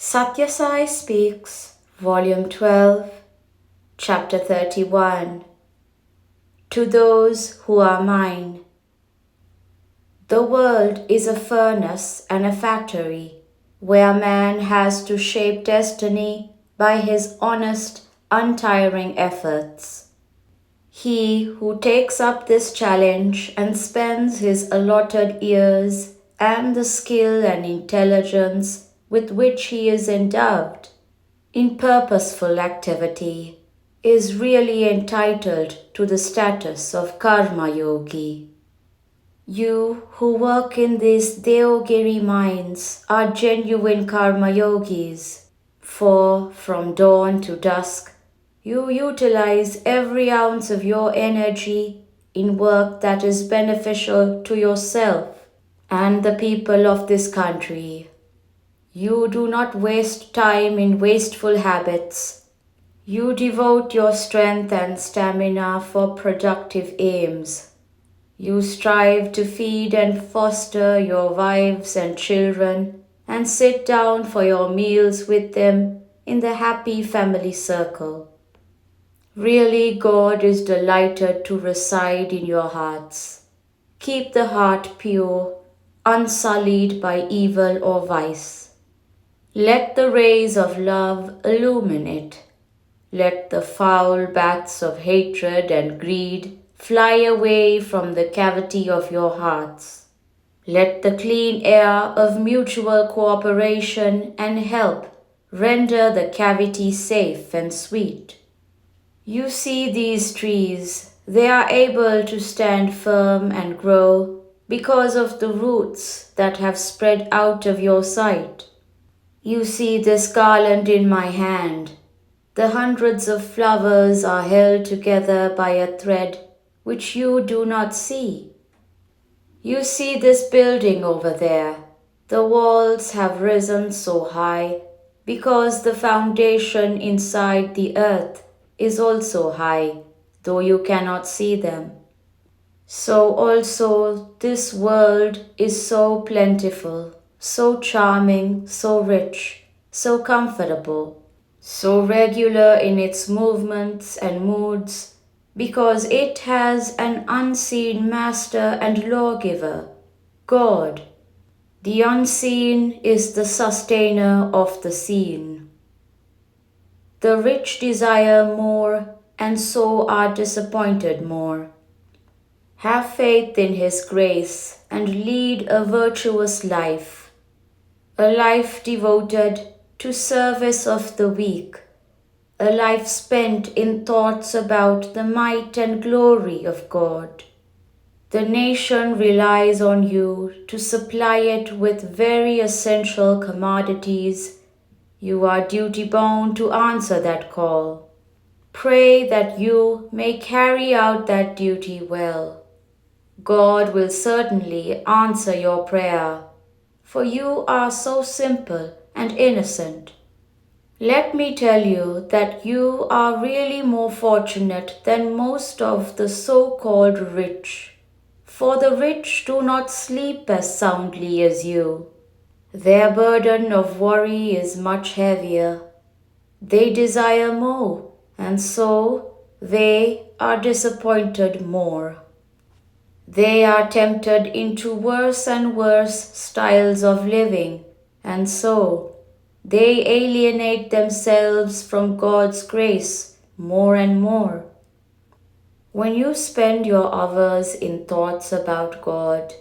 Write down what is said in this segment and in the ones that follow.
Sathya Sai Speaks, Volume 12, Chapter 31. To those who are mine. The world is a furnace and a factory where man has to shape destiny by his honest, untiring efforts. He who takes up this challenge and spends his allotted years and the skill and intelligence with which he is endowed in purposeful activity is really entitled to the status of Karma Yogi. You who work in these Deogiri mines are genuine Karma Yogis, for from dawn to dusk you utilize every ounce of your energy in work that is beneficial to yourself and the people of this country. You do not waste time in wasteful habits. You devote your strength and stamina for productive aims. You strive to feed and foster your wives and children and sit down for your meals with them in the happy family circle. Really, God is delighted to reside in your hearts. Keep the heart pure, unsullied by evil or vice. Let the rays of love illumine it. Let the foul bats of hatred and greed fly away from the cavity of your hearts. Let the clean air of mutual cooperation and help render the cavity safe and sweet. You see these trees, they are able to stand firm and grow because of the roots that have spread out of your sight. You see this garland in my hand. The hundreds of flowers are held together by a thread which you do not see. You see this building over there. The walls have risen so high because the foundation inside the earth is also high, though you cannot see them. So also this world is so plentiful, so charming, so rich, so comfortable, so regular in its movements and moods, because it has an unseen master and lawgiver, God. The unseen is the sustainer of the seen. The rich desire more and so are disappointed more. Have faith in His grace and lead a virtuous life, a life devoted to service of the weak, a life spent in thoughts about the might and glory of God. The nation relies on you to supply it with very essential commodities. You are duty-bound to answer that call. Pray that you may carry out that duty well. God will certainly answer your prayer, for you are so simple and innocent. Let me tell you that you are really more fortunate than most of the so-called rich, for the rich do not sleep as soundly as you. Their burden of worry is much heavier. They desire more, and so they are disappointed more. They are tempted into worse and worse styles of living, and so they alienate themselves from God's grace more and more. When you spend your hours in thoughts about God,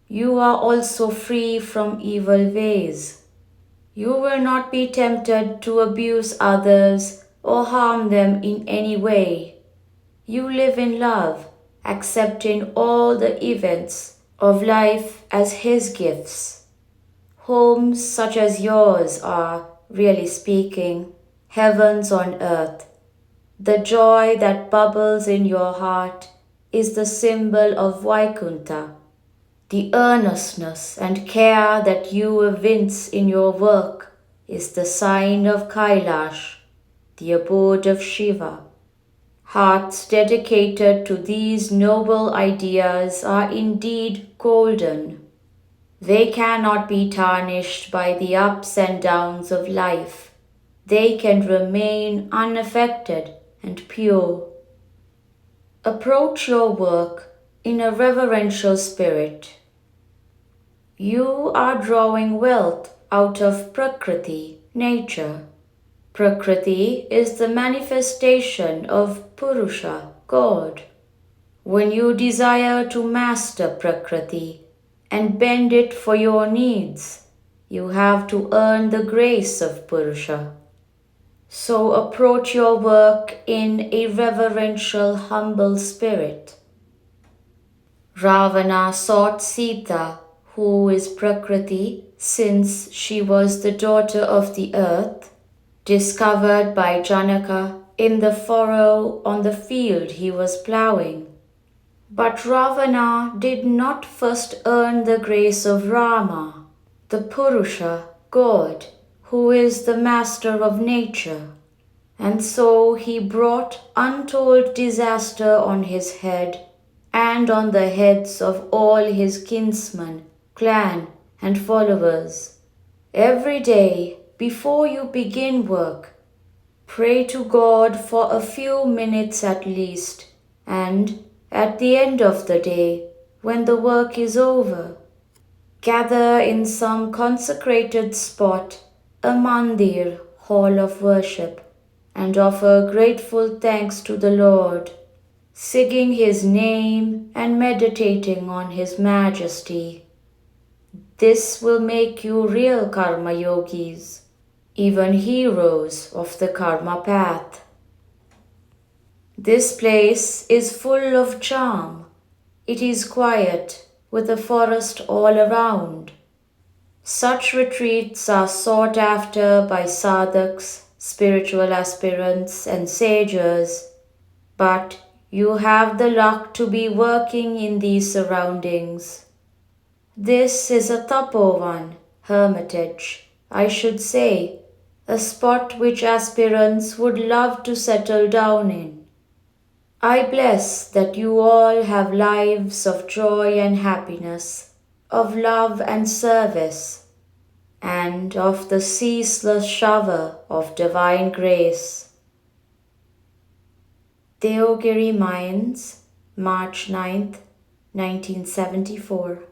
you are also free from evil ways. You will not be tempted to abuse others or harm them in any way. You live in love, accepting all the events of life as His gifts. Homes such as yours are, really speaking, heavens on earth. The joy that bubbles in your heart is the symbol of Vaikuntha. The earnestness and care that you evince in your work is the sign of Kailash, the abode of Shiva. Hearts dedicated to these noble ideas are indeed golden. They cannot be tarnished by the ups and downs of life. They can remain unaffected and pure. Approach your work in a reverential spirit. You are drawing wealth out of Prakriti, nature. Prakriti is the manifestation of Purusha, God. When you desire to master Prakriti and bend it for your needs, you have to earn the grace of Purusha. So approach your work in a reverential, humble spirit. Ravana sought Sita, who is Prakriti, since she was the daughter of the earth, discovered by Janaka in the furrow on the field he was ploughing. But Ravana did not first earn the grace of Rama, the Purusha, God, who is the master of nature. And so he brought untold disaster on his head and on the heads of all his kinsmen, clan, and followers. Every day, before you begin work, pray to God for a few minutes at least, and at the end of the day, when the work is over, gather in some consecrated spot, a mandir, hall of worship, and offer grateful thanks to the Lord, singing His name and meditating on His majesty. This will make you real karma yogis, even heroes of the karma path. This place is full of charm. It is quiet, with a forest all around. Such retreats are sought after by sadhaks, spiritual aspirants, and sages, but you have the luck to be working in these surroundings. This is a tapovan, hermitage, I should say, a spot which aspirants would love to settle down in. I bless that you all have lives of joy and happiness, of love and service, and of the ceaseless shower of divine grace. Deogiri Mines, March 9th, 1974.